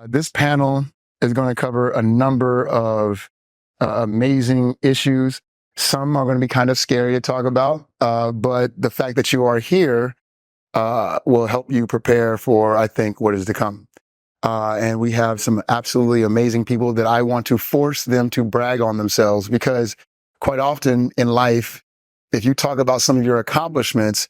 This panel is going to cover a number of amazing issues. Some are going to be kind of scary to talk about, but the fact that you are here will help you prepare for, I think, what is to come. And we have some absolutely amazing people that I want to force them to brag on themselves, because quite often in life, if you talk about some of your accomplishments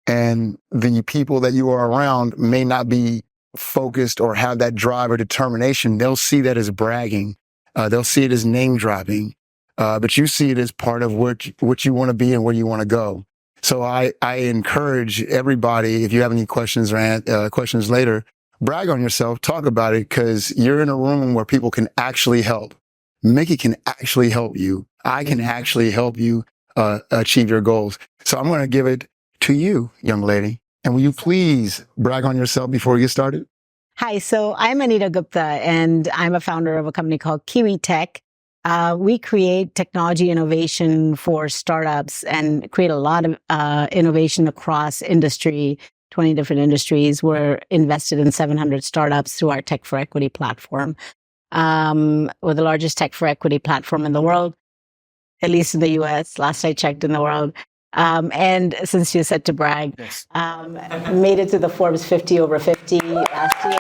and the people that you are around may not be focused or have that drive or determination, they'll see that as bragging. They'll see it as name dropping. But you see it as part of what you want to be and where you want to go. So I encourage everybody, if you have any questions or questions later, brag on yourself, talk about it, because you're in a room where people can actually help. Mickey can actually help you. I can actually help you achieve your goals. So I'm going to give it to you, young lady. And will you please brag on yourself before we get started? Hi, so I'm Anita Gupta, and I'm a founder of a company called Kiwitech. We create technology innovation for startups and create a lot of innovation across industry, 20 different industries. We're invested in 700 startups through our Tech for Equity platform. We're the largest Tech for Equity platform in the world, at least in the US, last I checked in the world. And since you said to brag, yes. Made it to the Forbes 50 over 50 last year.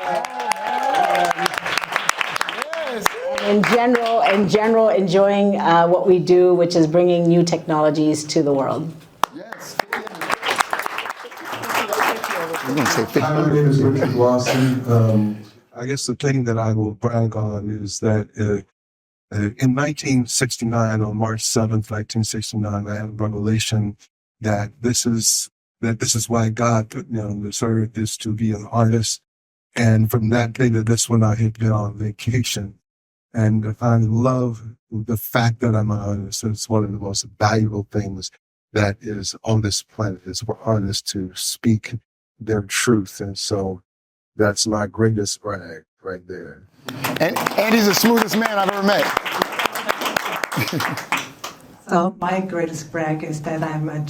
In general, enjoying what we do, which is bringing new technologies to the world. Yes. My name is Richard Lawson. I guess the thing that I will brag on is that in 1969, on March 7th, 1969, I had a revelation that this is why God put me on this earth, is to be an artist. And from that day to this one, I had been on vacation. And I love the fact that I'm an artist. It's one of the most valuable things that is on this planet, is for artists to speak their truth. And so that's my greatest brag right there. And he's the smoothest man I've ever met. So my greatest brag is that I'm a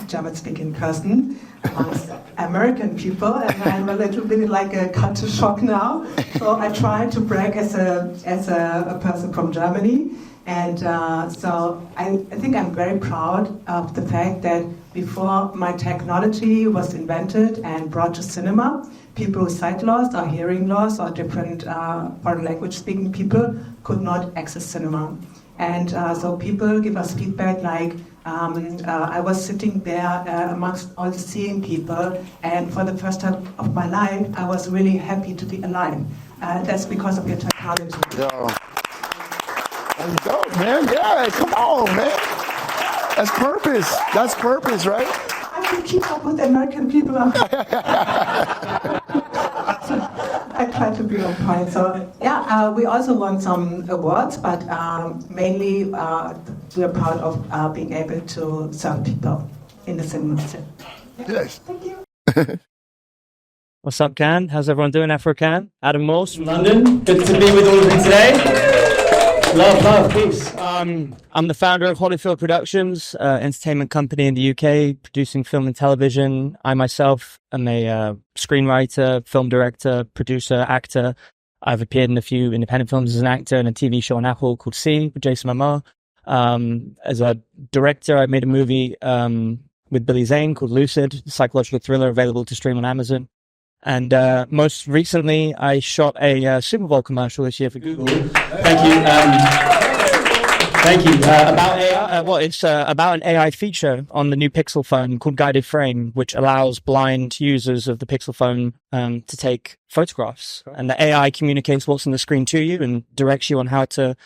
German-speaking person amongst American people, and I'm a little bit like a culture shock now. So I try to brag as a person from Germany, and so I think I'm very proud of the fact that before my technology was invented and brought to cinema, people with sight loss or hearing loss or different foreign language speaking people could not access cinema. And so people give us feedback like, I was sitting there amongst all the seeing people, and for the first time of my life, I was really happy to be alive. That's because of your technology. Yo. That's dope, man. Yeah, come on, man. That's purpose. That's purpose, right? I can keep up with American people. I try to be on point. So yeah, we also won some awards, but mainly we are proud of being able to serve people in the cinema. Yes. Thank you. What's up, Can? How's everyone doing? AfroCannes, Adam Morse from London. Good to be with all of you today. Love, peace. I'm the founder of Holyfield Productions, entertainment company in the UK, producing film and television. I myself am a screenwriter, film director, producer, actor. I've appeared in a few independent films as an actor and a TV show on Apple called C with Jason Momoa. As a director, I made a movie with Billy Zane called Lucid, a psychological thriller available to stream on Amazon. And most recently, I shot a Super Bowl commercial this year for Google. Thank you. Thank you. About AI. It's about an AI feature on the new Pixel phone called Guided Frame, which allows blind users of the Pixel phone to take photographs. And the AI communicates what's on the screen to you and directs you on how to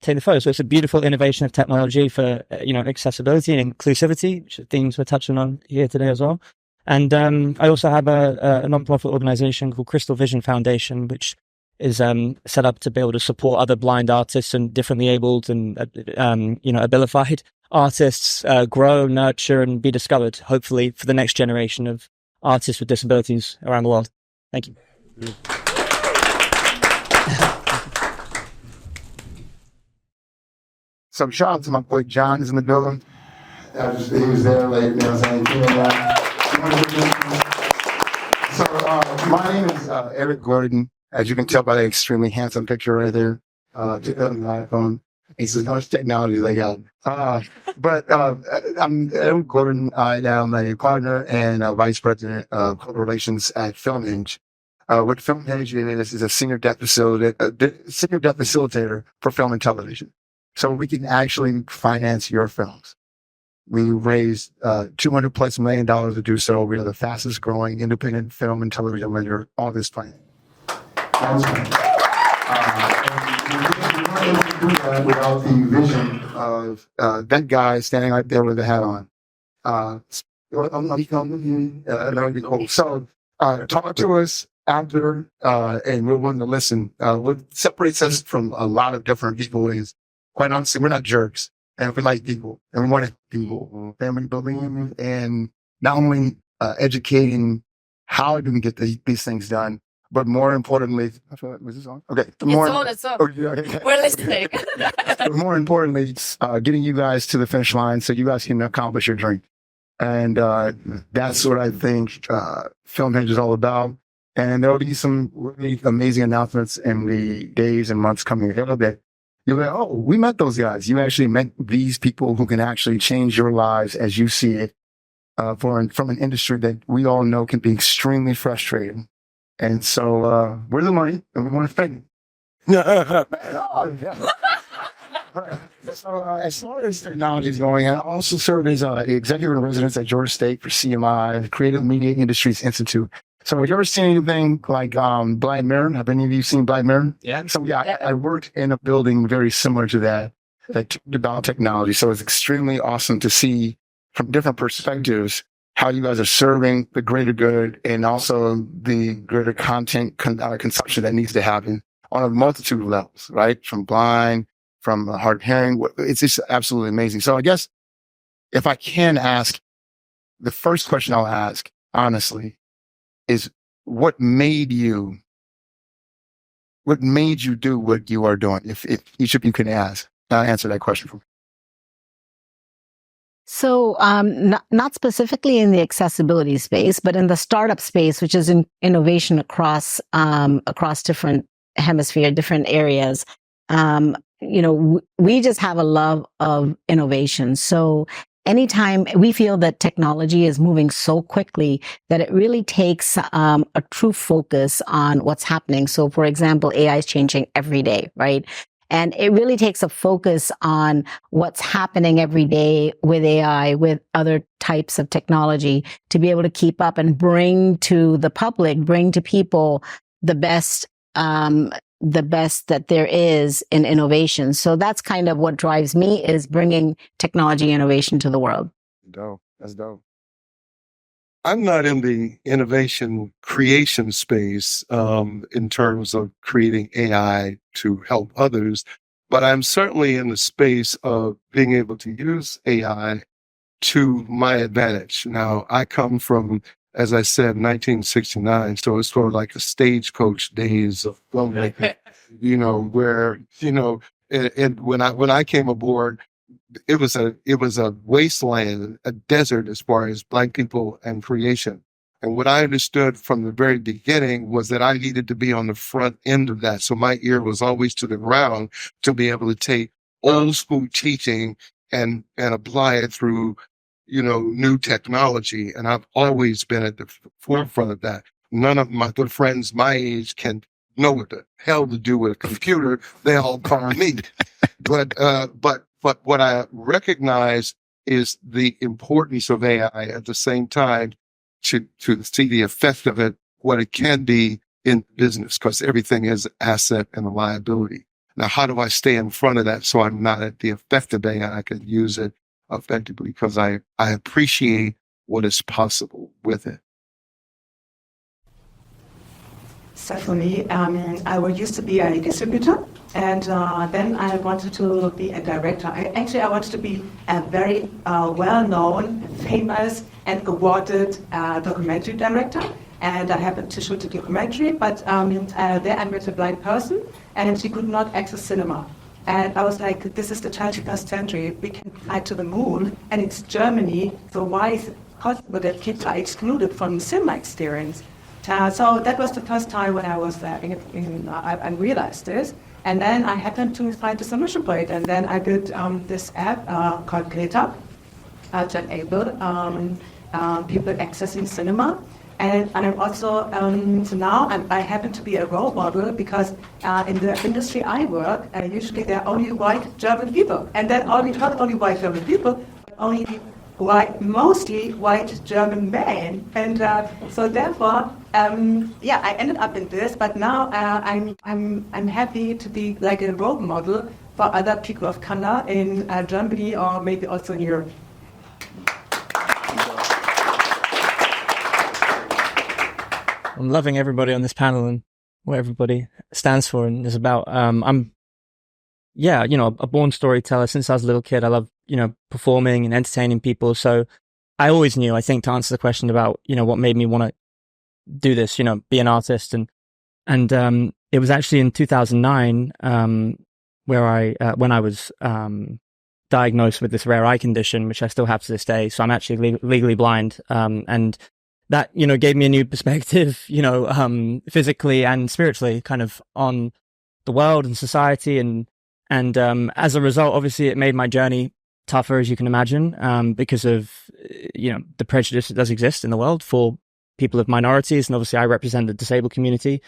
take the photo. So it's a beautiful innovation of technology for accessibility and inclusivity, which are themes we're touching on here today as well. And I also have a non-profit organization called Crystal Vision Foundation, which is set up to be able to support other blind artists and differently abled and abilified artists grow, nurture, and be discovered, hopefully, for the next generation of artists with disabilities around the world. Thank you. So shout out to my boy John is in the building. He was there, like, you know what I'm saying? So my name is Erik Gordon. As you can tell by the extremely handsome picture right there, took that on my iPhone. It's as much technology they got. I'm Erik Gordon. I am a partner and a vice president of corporate relations at FilmHedge. What FilmHedge is a senior debt facilitator for film and television. So we can actually finance your films. We raised $200+ million to do so. We are the fastest growing independent film and television lender on this planet. Without the vision of that guy standing right there with the hat on. So talk to us after, and we're willing to listen. What separates us from a lot of different people is, quite honestly, we're not jerks. And we like people, and we want to people, family building, and not only educating how do we get these things done, but more importantly, I feel like, was this on? Okay. It's on. Oh, yeah, okay. We're listening. But more importantly, getting you guys to the finish line so you guys can accomplish your dream. And that's what I think FilmHedge is all about. And there will be some really amazing announcements in the days and months coming ahead that you'll be like, oh, we met those guys. You actually met these people who can actually change your lives as you see it from an industry that we all know can be extremely frustrating. And so we're the money and we want to spend it. So as far as technology is going, I also serve as executive in residence at Georgia State for CMI, Creative Media Industries Institute. So have you ever seen anything like Black Mirror? Have any of you seen Black Mirror? Yeah. So yeah, I worked in a building very similar to that talked about technology. So it's extremely awesome to see from different perspectives how you guys are serving the greater good and also the greater content consumption that needs to happen on a multitude of levels, right? From blind, from hard of hearing. It's just absolutely amazing. So I guess if I can ask, the first question I'll ask, honestly, is what made you do what you are doing? If each of you can answer that question for me. So, not specifically in the accessibility space, but in the startup space, which is in innovation across different hemisphere, different areas. We just have a love of innovation. So anytime we feel that technology is moving so quickly that it really takes a true focus on what's happening. So, for example, AI is changing every day, right? And it really takes a focus on what's happening every day with AI, with other types of technology to be able to keep up and bring to the public, bring to people the best that there is in innovation. So that's kind of what drives me, is bringing technology innovation to the world. Dope. That's dope. I'm not in the innovation creation space in terms of creating AI to help others, but I'm certainly in the space of being able to use AI to my advantage. Now, I come from, as I said, 1969, so it's sort of like the stagecoach days of filmmaking, where, and when I came aboard, it was a wasteland, a desert as far as Black people and creation. And what I understood from the very beginning was that I needed to be on the front end of that. So my ear was always to the ground to be able to take old school teaching and apply it through, new technology. And I've always been at the forefront of that. None of my good friends my age can know what the hell to do with a computer. They all call me. But what I recognize is the importance of AI at the same time to see the effect of it, what it can be in business, because everything is an asset and a liability. Now, how do I stay in front of that so I'm not at the effect of AI? I can use it effectively because I appreciate what is possible with it. So for me, I used to be a distributor, and then I wanted to be a director. I wanted to be a very well-known, famous, and awarded documentary director. And I happened to shoot a documentary, but there I met a blind person, and she could not access cinema. And I was like, this is the 21st century. We can fly to the moon, and it's Germany, so why is it possible that kids are excluded from cinema experience? So that was the first time when I was I realized this. And then I happened to find the solution for it. And then I built this app called Greta to enable people accessing cinema. And I'm also, so now I happen to be a role model because in the industry I work, usually there are only white German people. And then not only white German people, but mostly white German men. And so therefore, I ended up in this, but now I'm happy to be like a role model for other people of color in Germany or maybe also in Europe. I'm loving everybody on this panel and what everybody stands for and is about. I'm a born storyteller since I was a little kid. I love, performing and entertaining people. So I always knew, I think, to answer the question about, what made me want to do this, be an artist. And it was actually in 2009, where when I was, diagnosed with this rare eye condition, which I still have to this day. So I'm actually legally blind. And that, gave me a new perspective, physically and spiritually kind of on the world and society. And as a result, obviously it made my journey tougher, as you can imagine, because of, the prejudice that does exist in the world for people of minorities. And obviously I represent the disabled community.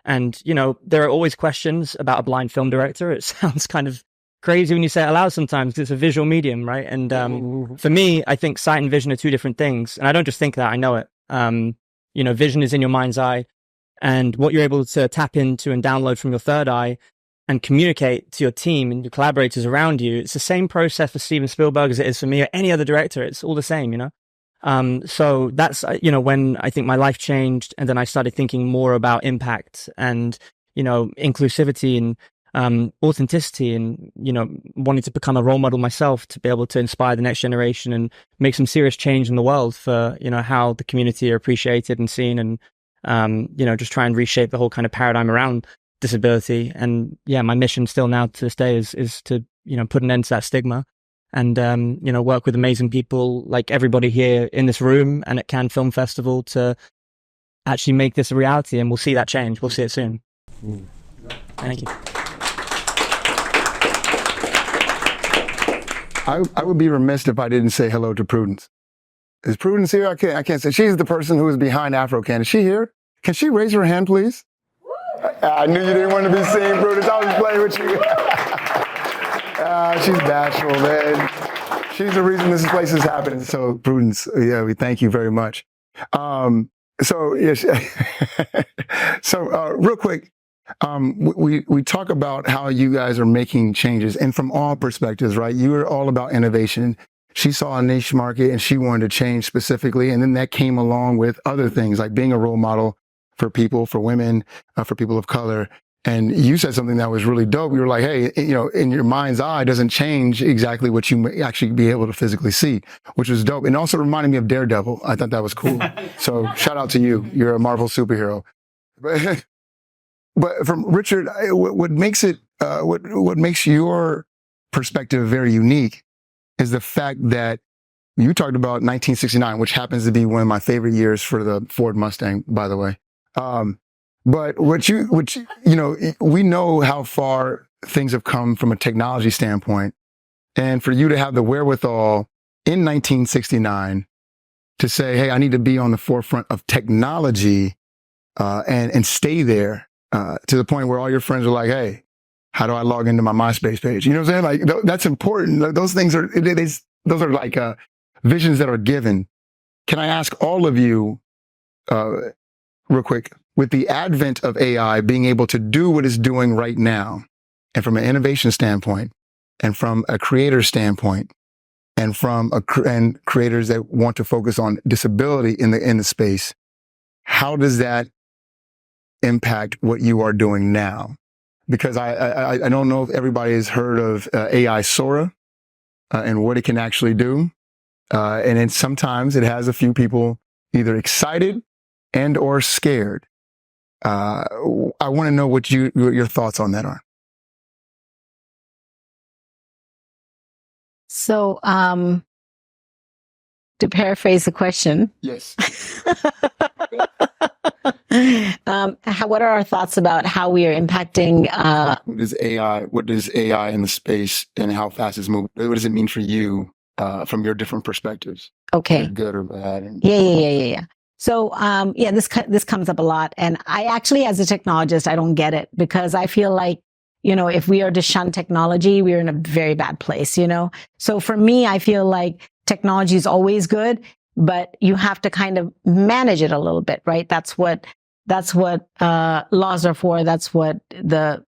And, there are always questions about a blind film director. It sounds kind of crazy when you say it aloud sometimes, because it's a visual medium, right? And for me, I think sight and vision are two different things. And I don't just think that, I know it. Vision is in your mind's eye, and what you're able to tap into and download from your third eye and communicate to your team and your collaborators around you. It's the same process for Steven Spielberg as it is for me or any other director. It's all the same, So that's, when I think my life changed, and then I started thinking more about impact and, inclusivity and authenticity, and wanting to become a role model myself to be able to inspire the next generation and make some serious change in the world for how the community are appreciated and seen, and just try and reshape the whole kind of paradigm around disability. And my mission still now to this day is to put an end to that stigma, and work with amazing people like everybody here in this room and at Cannes Film Festival to actually make this a reality. And we'll see that change. We'll see it soon. Thank you. I would be remiss if I didn't say hello to Prudence. Is Prudence here? I can't say. She's the person who is behind AfroCannes. Is she here? Can she raise her hand, please? I knew you didn't want to be seen, Prudence. I was playing with you. She's bashful, man. She's the reason this place is happening. So, Prudence, we thank you very much. Real quick, we talk about how you guys are making changes, and from all perspectives, right? You are all about innovation. She saw a niche market and she wanted to change specifically. And then that came along with other things like being a role model for people, for women, for people of color. And you said something that was really dope. You were like, hey, in your mind's eye, it doesn't change exactly what you may actually be able to physically see, which was dope. And also reminded me of Daredevil. I thought that was cool. So shout out to you. You're a Marvel superhero. But from Richard, what makes your perspective very unique is the fact that you talked about 1969, which happens to be one of my favorite years for the Ford Mustang, by the way. But we know how far things have come from a technology standpoint. And for you to have the wherewithal in 1969 to say, hey, I need to be on the forefront of technology, and stay there, to the point where all your friends are like, hey, how do I log into my MySpace page? You know what I'm saying? Like, that's important. Those things are, those are like, visions that are given. Can I ask all of you, real quick, with the advent of AI being able to do what it's doing right now, and from an innovation standpoint, and from a creator standpoint, and from and creators that want to focus on disability in the space, how does that impact what you are doing now? Because I don't know if everybody has heard of AI Sora and what it can actually do. And then sometimes it has a few people either excited and or scared. I want to know what your thoughts on that are. So, to paraphrase the question. Yes. What are our thoughts about how we are impacting? What does AI in the space and how fast it's moving? What does it mean for you from your different perspectives? Okay. Good or bad? And Yeah. So, this comes up a lot. And I actually, as a technologist, I don't get it because I feel like, if we are to shun technology, we're in a very bad place, So for me, I feel like technology is always good, but you have to kind of manage it a little bit, right? That's what laws are for. That's what the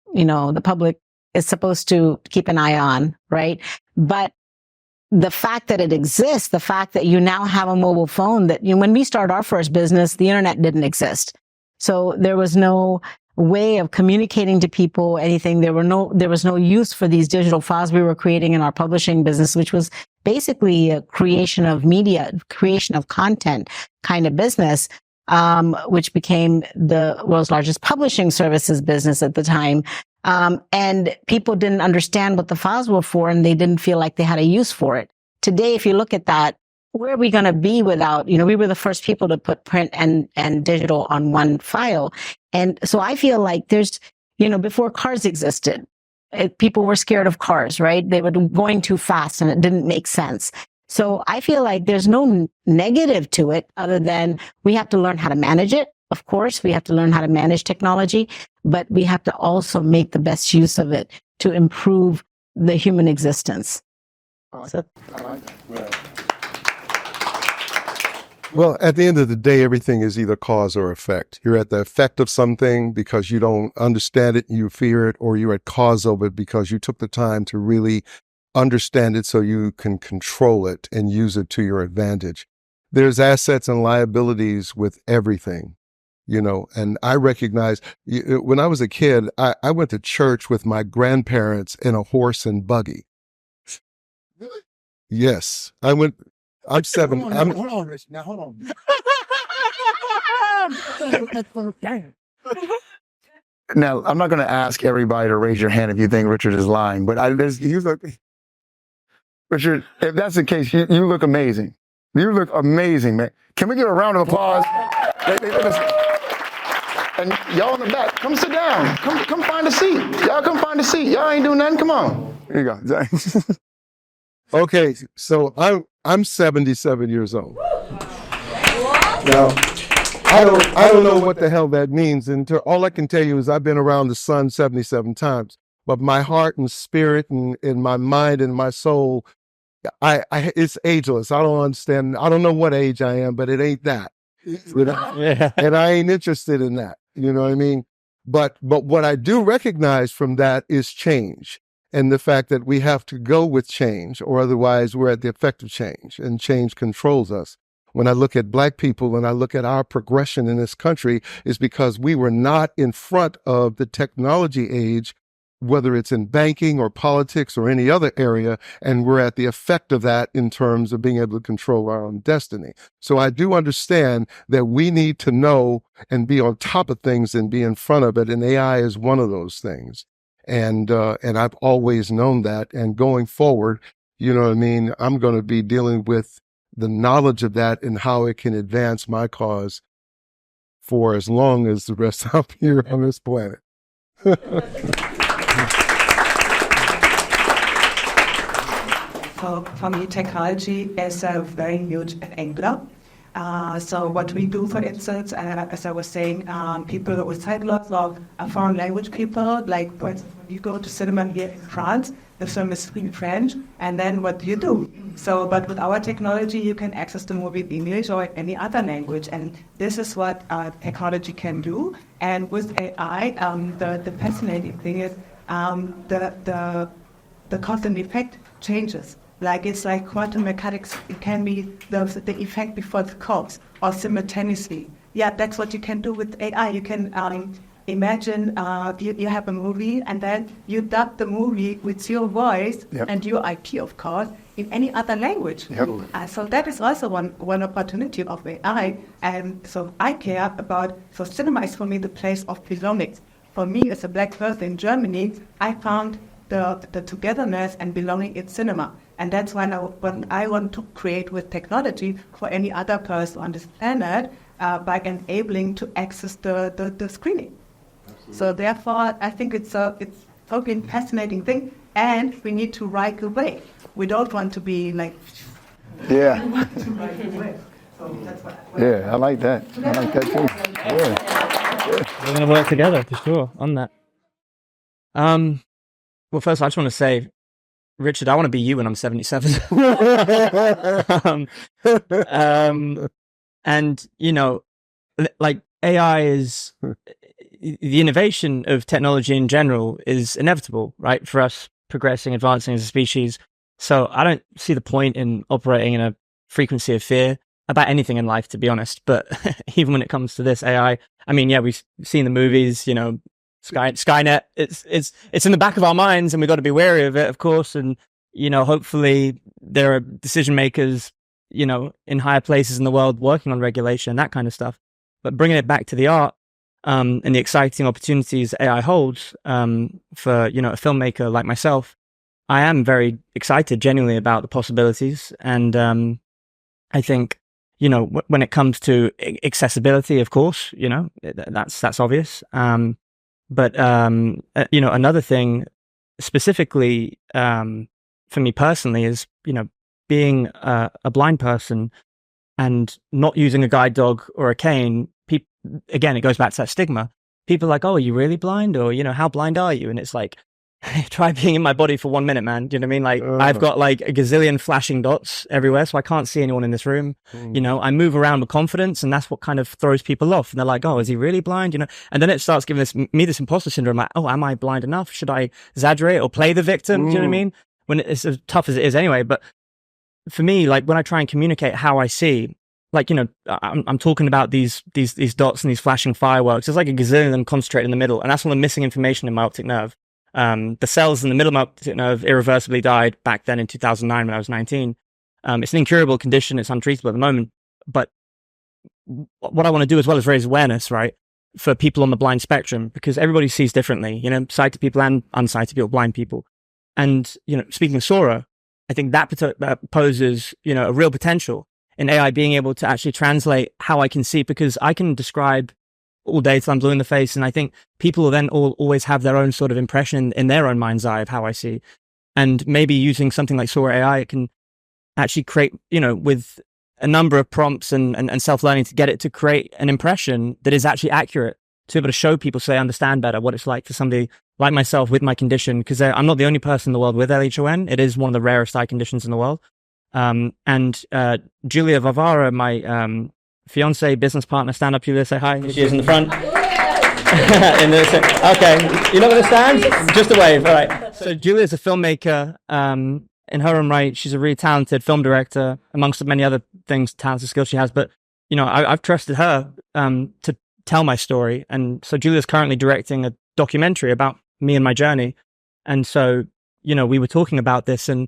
public is supposed to keep an eye on, right? But the fact that it exists, the fact that you now have a mobile phone that, when we started our first business, the internet didn't exist. So there was no way of communicating to people, anything. There was no use for these digital files we were creating in our publishing business, which was basically a creation of media, creation of content kind of business, which became the world's largest publishing services business at the time. And people didn't understand what the files were for, and they didn't feel like they had a use for it. Today, if you look at that, where are we going to be without, we were the first people to put print and digital on one file. And so I feel like there's, before cars existed, people were scared of cars, right? They were going too fast and it didn't make sense. So I feel like there's no negative to it other than we have to learn how to manage it. Of course, we have to learn how to manage technology, but we have to also make the best use of it to improve the human existence. Well, at the end of the day, everything is either cause or effect. You're at the effect of something because you don't understand it, you fear it, or you're at cause of it because you took the time to really understand it so you can control it and use it to your advantage. There's assets and liabilities with everything, and I recognize when I was a kid, I went to church with my grandparents in a horse and buggy. Really? Yes. I'm 7. Hold on, Rich. Now, hold on. Now, I'm not going to ask everybody to raise your hand if you think Richard is lying, but Richard, if that's the case, you look amazing. You look amazing, man. Can we give a round of applause? And y'all in the back, come sit down. Come find a seat. Y'all come find a seat. Y'all ain't doing nothing. Come on. Here you go. Okay, so I'm 77 years old. Now, I don't know what the hell that means. And all I can tell you is I've been around the sun 77 times. But my heart and spirit and my mind and my soul, it's ageless. I don't understand. I don't know what age I am, but it ain't that. Yeah. And I ain't interested in that. You know what I mean? But what I do recognize from that is change. And the fact that we have to go with change, or otherwise we're at the effect of change, and change controls us. When I look at Black people and I look at our progression in this country, is because we were not in front of the technology age, whether it's in banking or politics or any other area, and we're at the effect of that in terms of being able to control our own destiny. So I do understand that we need to know and be on top of things and be in front of it, and AI is one of those things. And I've always known that. And going forward, you know what I mean, I'm going to be dealing with the knowledge of that and how it can advance my cause for as long as the rest I'm here on this planet. So for me, technology is a very huge enabler. So what we do, for instance, as I was saying, people with sight loss or foreign language people, like for instance, when you go to cinema here in France, the film is in French, and then what do you do? So, but with our technology, you can access the movie in English or in any other language, and this is what technology can do. And with AI, the fascinating thing is the cause and effect changes. Like it's like quantum mechanics. It can be the effect before the cause or simultaneously. Yeah, that's what you can do with AI. You can imagine you have a movie and then you dub the movie with your voice and your IP, of course, in any other language. So that is also one opportunity of AI. And so I care about, so cinema is for me the place of belonging. For me, as a Black person in Germany, I found the togetherness and belonging in cinema. And that's when I want to create with technology for any other person on this planet. by enabling to access the screening. So therefore, I think it's a totally fascinating thing, and we need to ride away. We don't want to be like. Yeah. We want to ride away. So that's what. Yeah, I like that. I like that too. Yeah. We're going to work together for sure on that. Well, first, I just want to say, Richard, I want to be you when I'm 77. And, like AI is, the innovation of technology in general is inevitable, right? For us progressing, advancing as a species. So I don't see the point in operating in a frequency of fear about anything in life, to be honest. But even when it comes to this AI, I mean, yeah, we've seen the movies, Skynet, it's in the back of our minds, and we've got to be wary of it, of course. And, hopefully there are decision makers, in higher places in the world working on regulation, that kind of stuff. But bringing it back to the art, and the exciting opportunities AI holds, for, a filmmaker like myself, I am very excited genuinely about the possibilities. And, I think, when it comes to accessibility, of course, that's obvious. But another thing specifically, for me personally is, being a blind person and not using a guide dog or a cane. Again, it goes back to that stigma. People are like, oh, are you really blind? Or, how blind are you? And it's like, try being in my body for 1 minute, man. Do you know what I mean? Like, I've got like a gazillion flashing dots everywhere, so I can't see anyone in this room. I move around with confidence, and that's what kind of throws people off. And they're like, oh, is he really blind? And then it starts giving me this imposter syndrome. Like, oh, am I blind enough? Should I exaggerate or play the victim? Do you know what I mean? When it's as tough as it is anyway. But for me, like, when I try and communicate how I see, like, I'm talking about these dots and these flashing fireworks. There's like a gazillion of them concentrated in the middle, and that's all the missing information in my optic nerve. The cells in the middle of my optic nerve irreversibly died back then in 2009 when I was 19. It's an incurable condition. It's untreatable at the moment. But what I want to do as well is raise awareness, right, for people on the blind spectrum, because everybody sees differently, sighted people and unsighted people, blind people. And, speaking of Sora, I think that poses, a real potential in AI being able to actually translate how I can see, because I can describe all day till I'm blue in the face. And I think people will then always have their own sort of impression in their own mind's eye of how I see. And maybe using something like Sora AI, it can actually create, with a number of prompts and self-learning to get it to create an impression that is actually accurate, to be able to show people so they understand better what it's like for somebody like myself with my condition. Because I'm not the only person in the world with LHON. It is one of the rarest eye conditions in the world. And Julia Vavara, my fiance, business partner, stand up, Julia, say hi. She is in the front. Okay, you're not going to stand? Just a wave. All right. So Julia's a filmmaker. In her own right, she's a really talented film director, amongst many other things, talented skills she has. But I've trusted her to tell my story, and so Julia's currently directing a documentary about me and my journey. And so we were talking about this, and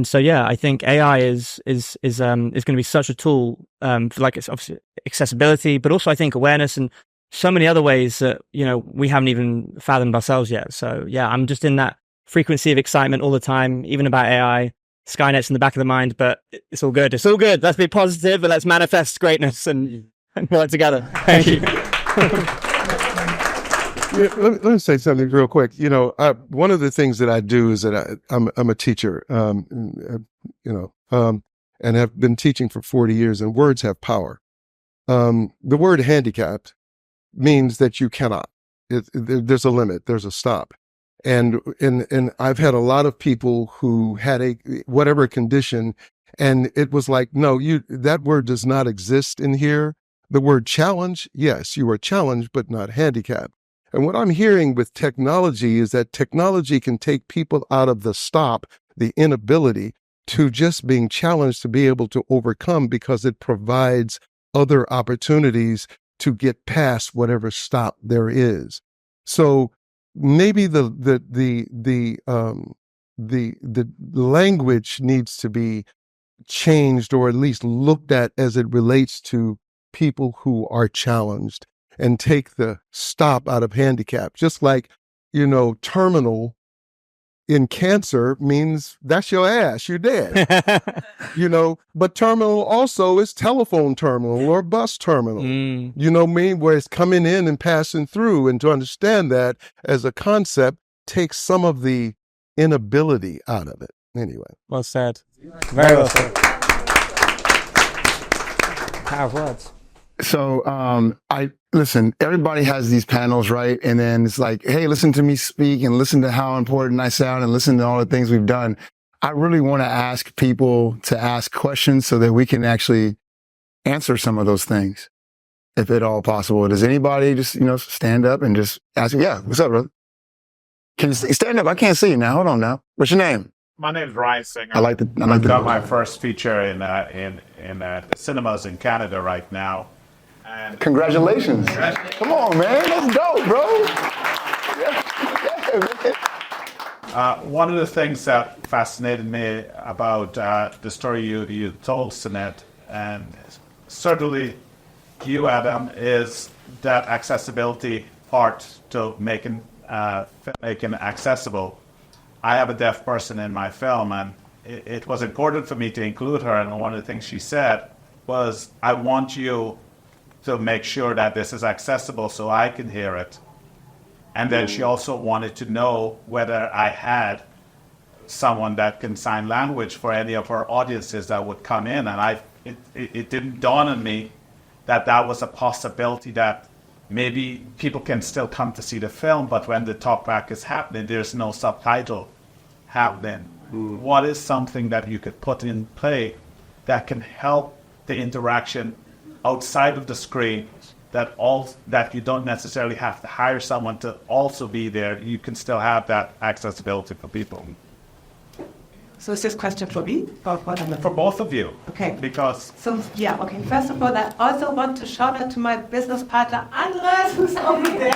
so, yeah, I think AI is going to be such a tool, for, like, it's obviously accessibility, but also I think awareness and so many other ways that, we haven't even fathomed ourselves yet. So yeah, I'm just in that frequency of excitement all the time, even about AI. Skynet's in the back of the mind, but it's all good. It's all good. Let's be positive, and let's manifest greatness and work together. Thank you. Yeah, let me say something real quick. One of the things that I do is that I'm a teacher, and have been teaching for 40 years, and words have power. The word handicapped means that you cannot. There's a limit. There's a stop. And I've had a lot of people who had whatever condition, and it was like, no, that word does not exist in here. The word challenge, yes, you are challenged, but not handicapped. And what I'm hearing with technology is that technology can take people out of the stop, the inability, to just being challenged to be able to overcome, because it provides other opportunities to get past whatever stop there is. So maybe the language needs to be changed, or at least looked at as it relates to people who are challenged, and take the stop out of handicap. Just like, terminal in cancer means that's your ass, you're dead. You know, but terminal also is telephone terminal or bus terminal. You know what I mean? Where it's coming in and passing through. And to understand that as a concept takes some of the inability out of it. Anyway. Well said. Very well said. Power of words. So, listen, everybody has these panels, right? And then it's like, hey, listen to me speak and listen to how important I sound and listen to all the things we've done. I really want to ask people to ask questions so that we can actually answer some of those things, if at all possible. Does anybody just, stand up and just ask? Yeah. What's up, brother? Can you stand up? I can't see you now. Hold on now. What's your name? My name is Ryan Singer. I've got my first feature in cinemas in Canada right now. And Congratulations. Come on, man. Let's go, bro. Yeah, one of the things that fascinated me about the story you told, Seneit, and certainly you, Adam, is that accessibility part to making accessible. I have a deaf person in my film, and it was important for me to include her, and one of the things she said was, I want you to make sure that this is accessible so I can hear it. And then she also wanted to know whether I had someone that can sign language for any of her audiences that would come in. And it didn't dawn on me that was a possibility, that maybe people can still come to see the film, but when the talkback is happening, there's no subtitle happening. What is something that you could put in play that can help the interaction outside of the screen, that you don't necessarily have to hire someone to also be there? You can still have that accessibility for people. So is this question for me? For both of you. Okay. Because... okay. First of all, I also want to shout out to my business partner, Andres, who's over there.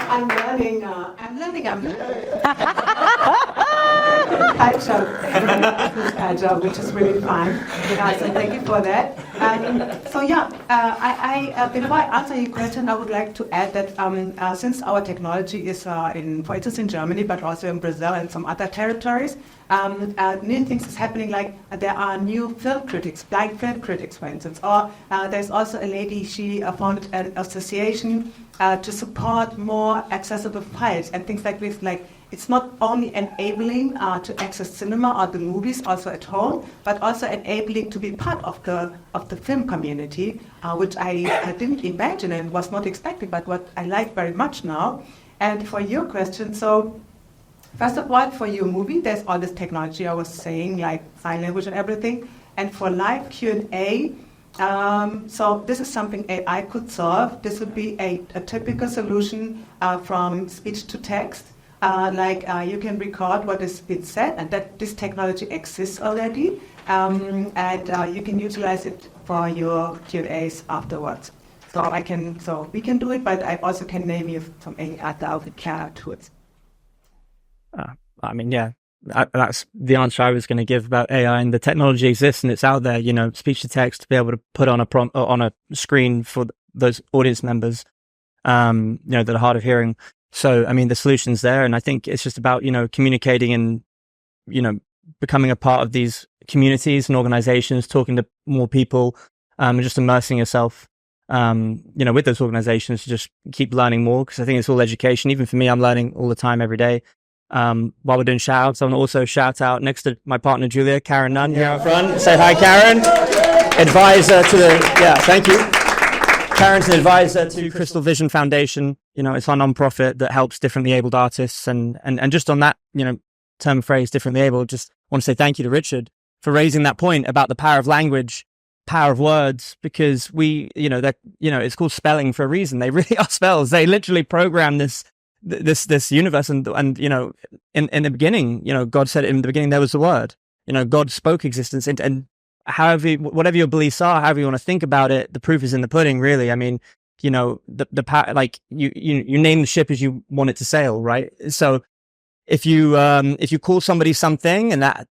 I'm learning. Agile, which is really fun. So thank you for that. Before I answer your question, I would like to add that since our technology is, for instance, in Germany, but also in Brazil and some other territories, new things is happening. Like there are new film critics, blind film critics, for instance, or there's also a lady. She founded an association to support more accessible files and things like this. Like it's not only enabling to access cinema or the movies also at home, but also enabling to be part of the film community, which I didn't imagine and was not expecting, but what I like very much now. And for your question, so first of all, for your movie, there's all this technology I was saying, like sign language and everything. And for live Q&A, so this is something AI could solve. This would be a typical solution from speech to text. You can record what is being said, and that this technology exists already, and you can utilize it for your Q&As afterwards. So we can do it, but I also can name you some other tools. That's the answer I was going to give about AI, and the technology exists and it's out there. Speech to text to be able to put on a screen for those audience members, that are hard of hearing. So, the solution's there, and I think it's just about, communicating and, becoming a part of these communities and organizations, talking to more people, and just immersing yourself, with those organizations to just keep learning more, because I think it's all education. Even for me, I'm learning all the time, every day. While we're doing shout-outs, I want to also shout out next to my partner, Julia, Karen Nunn here out front. Say hi, Karen. Advisor to thank you. Karen's an advisor to Crystal Vision Foundation. It's our nonprofit that helps differently abled artists. And just on that, term phrase, differently abled, just want to say thank you to Richard for raising that point about the power of language, power of words, because it's called spelling for a reason. They really are spells. They literally program this universe. And in the beginning, God said in the beginning, there was the word. God spoke existence into, and whatever your beliefs are, however you want to think about it, the proof is in the pudding, really. The power, like you name the ship as you want it to sail, right? So if you call somebody something and that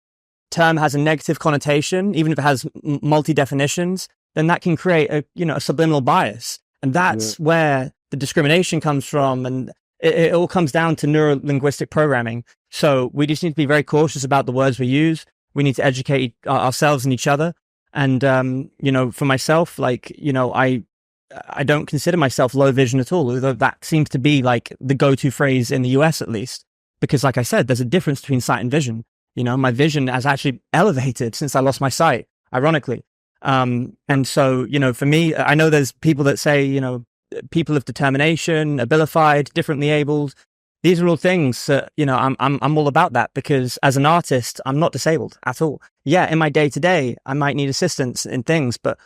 term has a negative connotation, even if it has multi definitions, then that can create a subliminal bias. And that's where the discrimination comes from, and it all comes down to neuro-linguistic programming. So we just need to be very cautious about the words we use. We need to educate ourselves and each other. And, you know, for myself, like, you know, I don't consider myself low vision at all, although that seems to be like the go-to phrase in the US at least. Because like I said, there's a difference between sight and vision. You know, my vision has actually elevated since I lost my sight, ironically. And so, you know, for me, I know there's people that say, you know, people of determination, abilified, differently abled. These are all things that, you know, I'm all about that, because as an artist, I'm not disabled at all. Yeah, in my day to day, I might need assistance in things, but,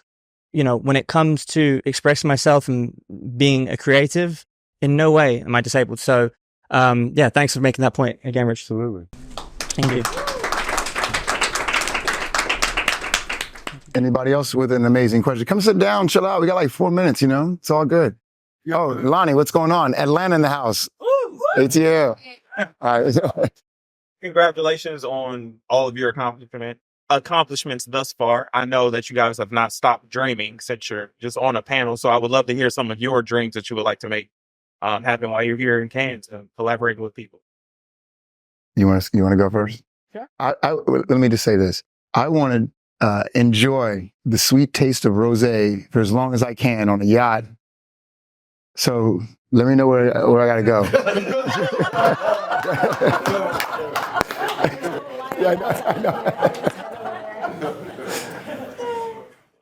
you know, when it comes to expressing myself and being a creative, in no way am I disabled. So, yeah, thanks for making that point again, Rich. Absolutely. Thank you. Anybody else with an amazing question? Come sit down, chill out. We got like 4 minutes, you know? It's all good. Oh, Lonnie, what's going on? Atlanta in the house. ATL. All right. Congratulations on all of your accomplishments thus far. I know that you guys have not stopped dreaming since you're just on a panel. So I would love to hear some of your dreams that you would like to make happen while you're here in Cannes and collaborating with people. You want to go first? Sure. Let me just say this. I want to enjoy the sweet taste of rosé for as long as I can on a yacht. So let me know where I got to go. Yeah, I know.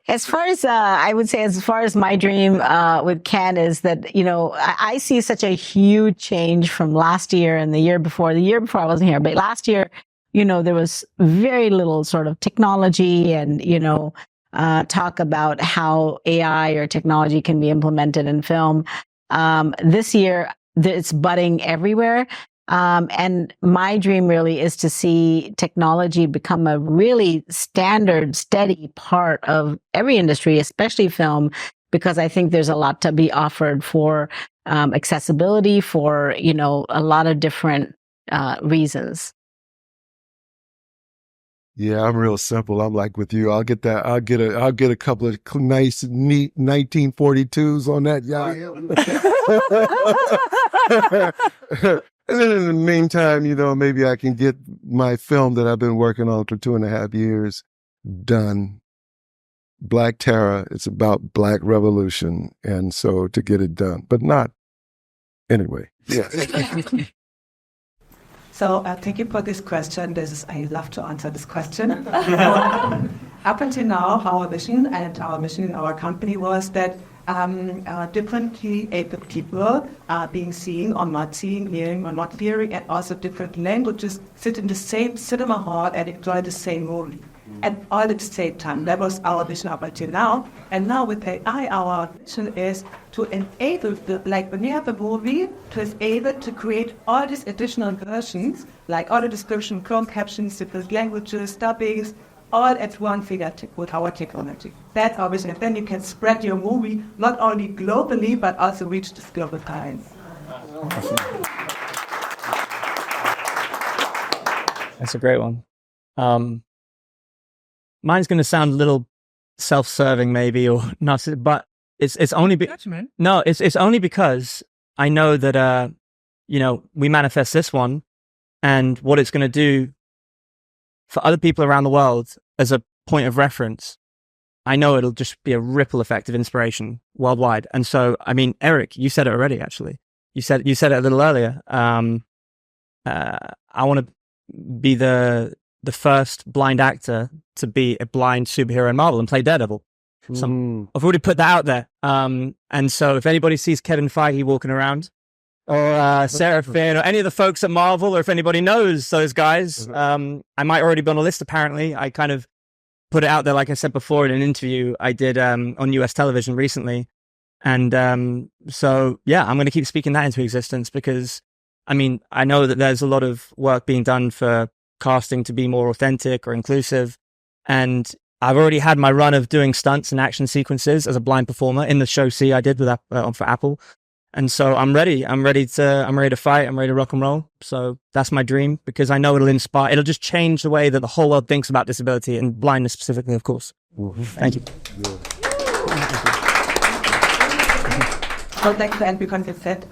As far as I would say, as far as my dream with Cannes is that, you know, I see such a huge change from last year and the year before. The year before I wasn't here, but last year, you know, there was very little sort of technology and, you know, talk about how AI or technology can be implemented in film. This year, it's budding everywhere. And my dream really is to see technology become a really standard, steady part of every industry, especially film, because I think there's a lot to be offered for accessibility, for, you know, a lot of different reasons. Yeah, I'm real simple. I'm like with you. I'll get a couple of nice, neat 1942s on that yacht. And then in the meantime, you know, maybe I can get my film that I've been working on for 2.5 years done. Black Terror. It's about Black Revolution. And so to get it done, but not anyway. Yeah. So thank you for this question. I love to answer this question. Up until now, our vision and our mission in our company was that differently able people are being seen or not seeing, hearing or not hearing, and also different languages sit in the same cinema hall and enjoy the same movie. And all at the same time. That was our vision up until now. And now with AI, our vision is to enable, like when you have a movie, to be able to create all these additional versions, like audio description, closed captions, different languages, dubbings, all at one fingertip with our technology. That's our vision. And then you can spread your movie not only globally, but also reach this global audience. That's a great one. Mine's going to sound a little self-serving, maybe, or not, but it's only it's only because I know that you know, we manifest this one, and what it's going to do for other people around the world as a point of reference. I know it'll just be a ripple effect of inspiration worldwide. And so, I mean, Erik, you said it already. Actually, you said it a little earlier. I want to be the first blind actor to be a blind superhero in Marvel and play Daredevil. So I've already put that out there. And so if anybody sees Kevin Feige walking around, or Sarah Finn, or any of the folks at Marvel, or if anybody knows those guys, I might already be on a list, apparently. I kind of put it out there, like I said before, in an interview I did on US television recently. And so, yeah, I'm going to keep speaking that into existence, because, I mean, I know that there's a lot of work being done for casting to be more authentic or inclusive. And I've already had my run of doing stunts and action sequences as a blind performer in the show C I did with for Apple. And so I'm ready. I'm ready to fight. I'm ready to rock and roll. So that's my dream, because I know it'll inspire. It'll just change the way that the whole world thinks about disability, and blindness specifically, of course. Thank you. So thanks, and because you said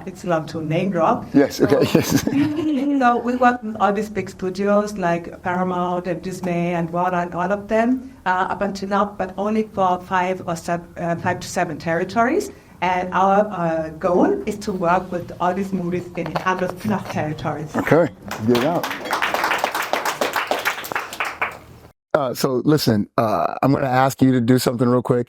it's allowed to name drop. Yes, okay, yes. So we work with all these big studios like Paramount and Disney and Warner and all of them up until now, but only for 5 to 7 territories. And our goal is to work with all these movies in 100+ territories. Okay, get it out. So listen, I'm going to ask you to do something real quick.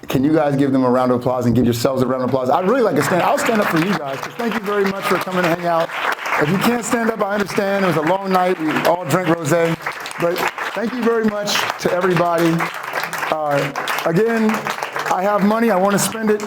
Can you guys give them a round of applause and give yourselves a round of applause? I'd really like to stand. I'll stand up for you guys, because thank you very much for coming to hang out. If you can't stand up, I understand. It was a long night. We all drank rosé. But thank you very much to everybody. Again, I have money. I want to spend it.